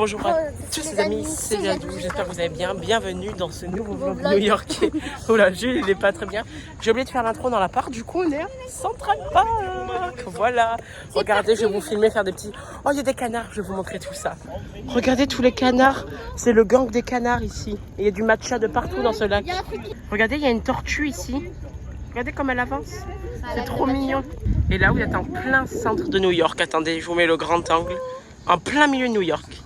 Bonjour à tous les amis, c'est Jadou, j'espère que vous allez bien. Bienvenue dans ce nouveau vlog new-yorkais. Oh là, Jules, il est pas très bien. J'ai oublié de faire l'intro dans la part, du coup on est à Central Park. Voilà, regardez, je vais vous filmer, faire des petits... Oh, il y a des canards, je vais vous montrer tout ça. Regardez tous les canards, c'est le gang des canards ici. Il y a du matcha de partout dans ce lac. Regardez, il y a une tortue ici. Regardez comme elle avance, c'est trop mignon. Et là, vous êtes en plein centre de New York. Attendez, je vous mets le grand angle. En plein milieu de New York.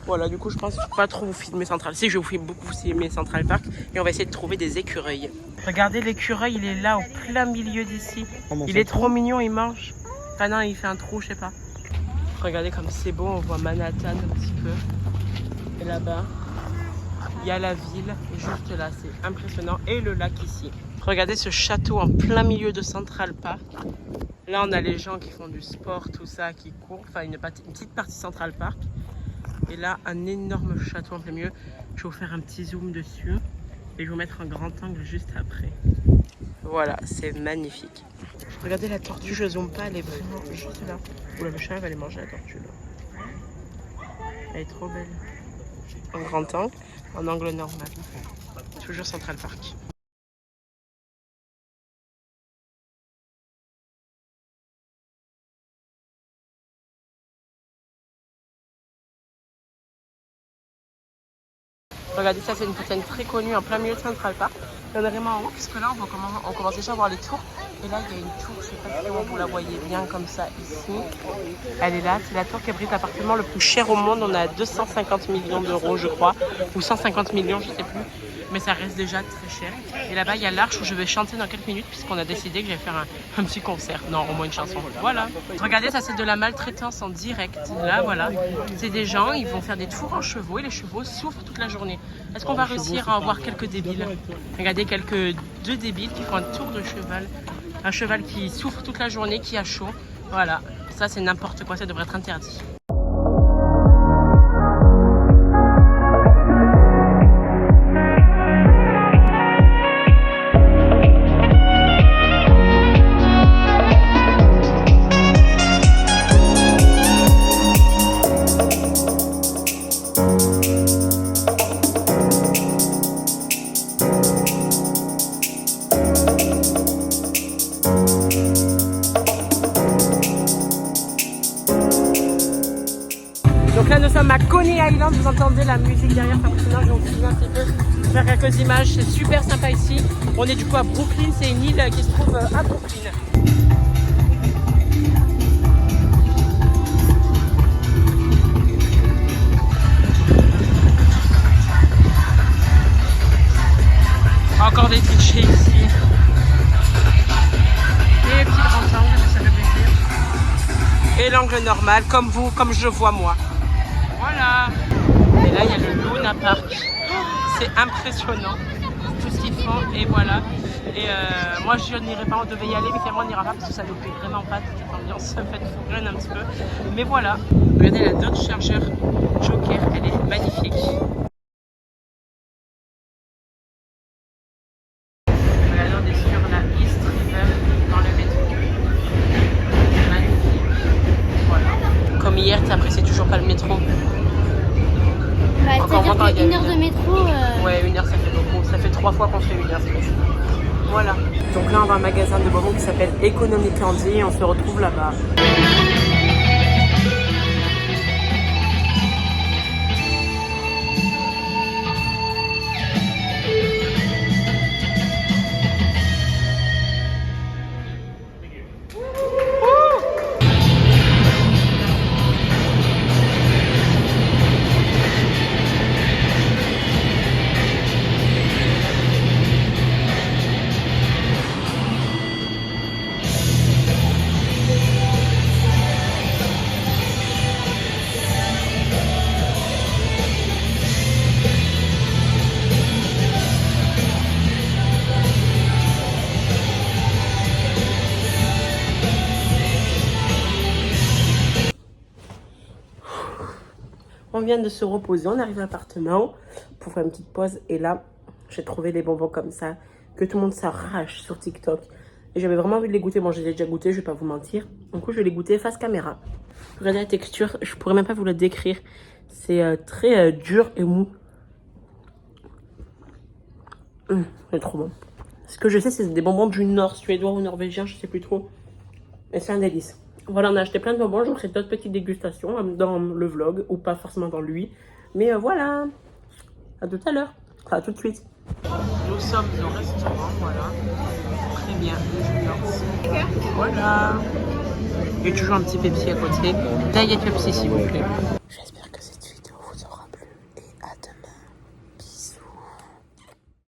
Voilà, du coup, je pense pas trop vous filmer Central. Si, je vais vous filmer beaucoup filmer Central Park. Et on va essayer de trouver des écureuils. Regardez, l'écureuil, il est là, au plein milieu d'ici. Il est trop mignon, il mange. Enfin non, il fait un trou, je sais pas. Regardez comme c'est beau, on voit Manhattan un petit peu. Et là-bas, il y a la ville, juste là, c'est impressionnant. Et le lac ici. Regardez ce château en plein milieu de Central Park. Là, on a les gens qui font du sport, tout ça, qui courent. Enfin, une petite partie Central Park. Et là, un énorme château en plein milieu. Je vais vous faire un petit zoom dessus. Et je vais vous mettre un grand angle juste après. Voilà, c'est magnifique. Regardez la tortue, je zoome pas, elle est vraiment juste là. Oula, le chat va aller manger la tortue là. Elle est trop belle. En grand angle, en angle normal. Toujours Central Park. Regardez, ça c'est une fontaine très connue en plein milieu de Central Park. Et on est vraiment en haut, puisque là on commence déjà à voir les tours. Et là il y a une tour, je sais pas si vous la voyez bien comme ça ici. Elle est là, c'est la tour qui abrite l'appartement le plus cher au monde. On a 250 millions d'euros je crois, ou 150 millions, je sais plus. Mais ça reste déjà très cher. Et là-bas il y a l'arche où je vais chanter dans quelques minutes, puisqu'on a décidé que j'allais faire un petit concert. Non, au moins une chanson. Voilà. Regardez, ça c'est de la maltraitance en direct. Là voilà, c'est des gens, ils vont faire des tours en chevaux et les chevaux souffrent toute la journée. Est-ce qu'on va réussir à en voir quelques débiles? Regardez, deux débiles qui font un tour de cheval. Un cheval qui souffre toute la journée, qui a chaud. Voilà, ça c'est n'importe quoi, ça devrait être interdit. Donc là nous sommes à Coney Island, vous entendez la musique derrière, c'est impressionnant, je vais vous filmer un petit peu, faire quelques images, c'est super sympa ici. On est du coup à Brooklyn, c'est une île qui se trouve à Brooklyn. Encore des clichés ici. Et petit grand angle, ça fait plaisir. Et l'angle normal, comme vous, comme je le vois moi. Voilà. Et là, il y a le Luna Park. C'est impressionnant, tout ce qu'ils font. Et voilà. Et moi, je n'irai pas, on devait y aller, mais finalement, on n'ira pas parce que ça nous plaît vraiment pas toute cette ambiance. Ça fait fourrer un petit peu. Mais voilà. Regardez la Dodge Charger Joker, elle est magnifique. Regardez, on est sur la East River dans le métro. Magnifique. Voilà. Comme hier, tu apprécies toujours pas le métro. Bah, c'est-à-dire qu'une heure de métro... Ouais, une heure ça fait beaucoup. Ça fait 3 fois qu'on fait une heure. Voilà. Donc là on va à un magasin de bonbons qui s'appelle Economy Candy et on se retrouve là-bas. On vient de se reposer, on arrive à l'appartement pour faire une petite pause. Et là, j'ai trouvé des bonbons comme ça que tout le monde s'arrache sur TikTok. Et j'avais vraiment envie de les goûter. Bon, je les ai déjà goûtés, je vais pas vous mentir. Du coup, je vais les goûter face caméra. Regardez la texture, je pourrais même pas vous la décrire. C'est très dur et mou. C'est trop bon. Ce que je sais, c'est des bonbons du Nord, suédois ou norvégien, je sais plus trop. Et c'est un délice. Voilà, on a acheté plein de bonbons. Je vous ferai d'autres petites dégustations dans le vlog, ou pas forcément dans lui. Mais voilà. À tout à l'heure. Enfin, à tout de suite. Nous sommes au restaurant, voilà. Très bien. Voilà. Et toujours un petit Pepsi à côté. Diet Pepsi, s'il vous plaît. J'espère